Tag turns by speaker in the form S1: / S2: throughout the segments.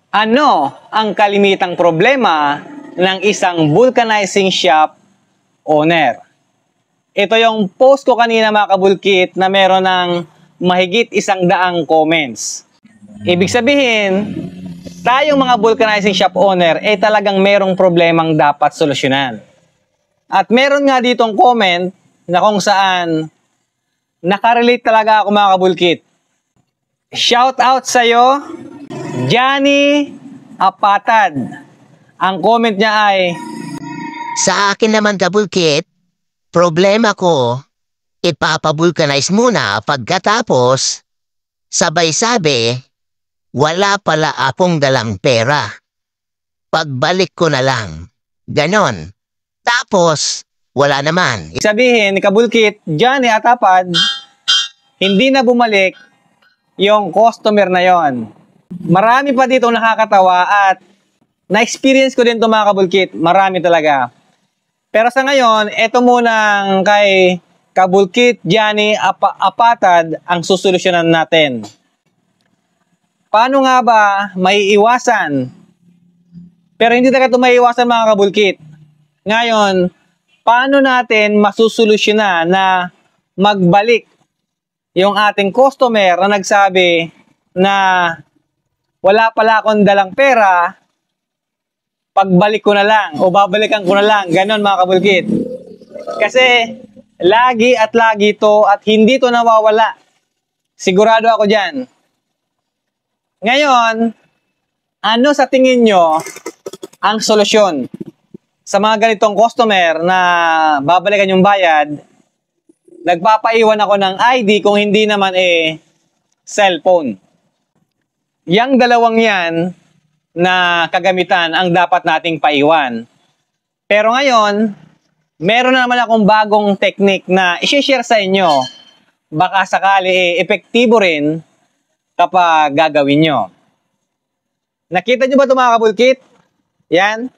S1: Ano ang kalimitang problema ng isang vulcanizing shop owner? Ito yung post ko kanina mga kabulkit na meron ng mahigit 100 comments. Ibig sabihin, tayong mga vulcanizing shop owner ay talagang merong problemang dapat solusyonan. At meron nga ditong comment na kung saan nakarelate talaga ako mga kabulkit. Shout out sa'yo, Johnny Apatad. Ang comment niya ay,
S2: Sa akin naman kabulkit, problema ko, ipapabulkanize muna pagkatapos, sabay sabi, wala pala akong dalang pera. Pagbalik ko na lang. Ganon. Tapos, wala naman.
S1: sabihin, kabulkit, Johnny Atapad, hindi na bumalik yung customer na yon. Marami pa dito nakakatawa at na-experience ko din ito mga kabulkit. Marami talaga. Pero sa ngayon, ito munang kay kabulkit Johnny Apatad ang susolusyonan natin. Paano nga ba maiiwasan? Pero hindi talaga ito maiiwasan mga kabulkit. Ngayon, paano natin masusolusyonan na magbalik yung ating customer na nagsabi na wala pala akong dalang pera, pagbalik ko na lang o babalikan ko na lang. Ganon mga kabulkit. Kasi lagi at lagi to at hindi to nawawala. Sigurado ako dyan. Ngayon, ano sa tingin nyo ang solusyon sa mga ganitong customer na babalikan yung bayad? Nagpapaiwan ako ng ID kung hindi naman cellphone. Yang dalawang yan na kagamitan ang dapat nating paiwan. Pero ngayon, meron na naman akong bagong technique na i-share sa inyo. Baka sakali epektibo rin kapag gagawin nyo. Nakita nyo ba ito mga kabulkit? Yan.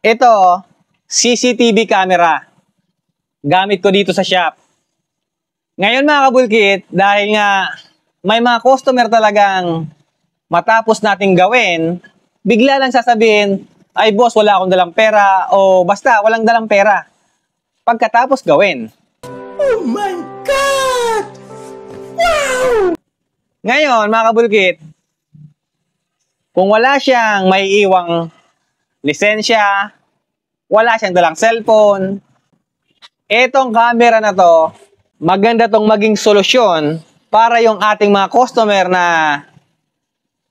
S1: Ito, CCTV camera. Gamit ko dito sa shop. Ngayon mga kabulkit, dahil nga may mga customer talagang matapos nating gawin, bigla lang sasabihin, ay boss, wala akong dalang pera, o basta, walang dalang pera. Pagkatapos gawin.
S2: Oh my God! Wow!
S1: Ngayon, mga kabulkit, kung wala siyang may iwang lisensya, wala siyang dalang cellphone, etong camera na to, maganda tong maging solusyon para yung ating mga customer na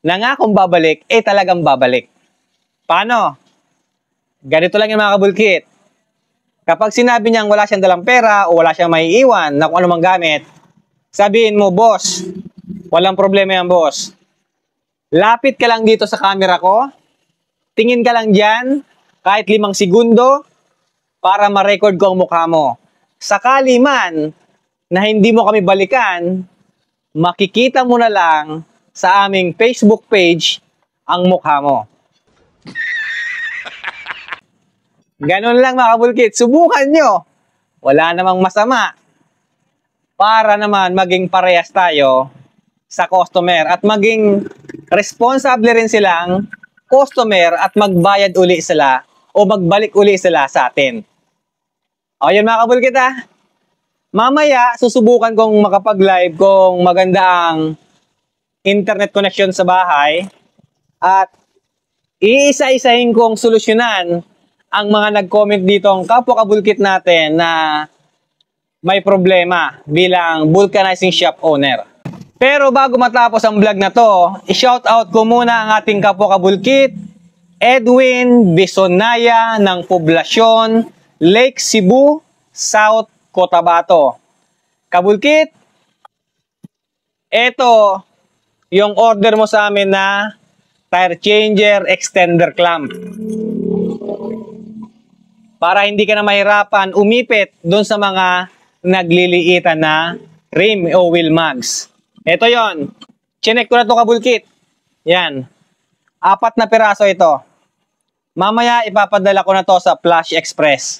S1: nangakong babalik, talagang babalik. Paano? Ganito lang yung mga kabulkit. Kapag sinabi niyang wala siyang dalang pera o wala siyang may iwan na kung anumang gamit, sabihin mo, boss, walang problema yan, boss. Lapit ka lang dito sa camera ko, tingin ka lang dyan, kahit 5 segundo, para ma-record ko ang mukha mo. Sakali man na hindi mo kami balikan, makikita mo na lang sa aming Facebook page ang mukha mo. Ganon lang mga kabulkit. Subukan nyo. Wala namang masama. Para naman maging parehas tayo sa customer at maging responsable rin silang customer at magbayad uli sila o magbalik uli sila sa atin. O yun mga kabulkit ha. Mamaya susubukan kong makapag-live kung maganda ang internet connection sa bahay at iisa-isahin kong solusyonan ang mga nag-comment ditong kapwa kabulkit natin na may problema bilang vulcanizing shop owner. Pero bago matapos ang vlog na to, i-shoutout ko muna ang ating kapwa kabulkit, Edwin Bisonaya ng Poblasyon, Lake Cebu, South Cotabato. Kabulkit, eto yung order mo sa amin na tire changer extender clamp. Para hindi ka na mahirapan umipit doon sa mga nagliliitan na rim o wheel mags. Ito yon. Chinek ko na ito kabulkit. Yan. 4 na piraso ito. Mamaya ipapadala ko na to sa Flash Express.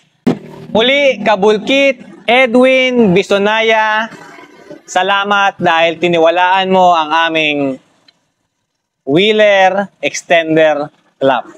S1: Muli, kabulkit, Edwin Bisonaya, salamat dahil tiniwalaan mo ang aming Wheeler Extender Clamp.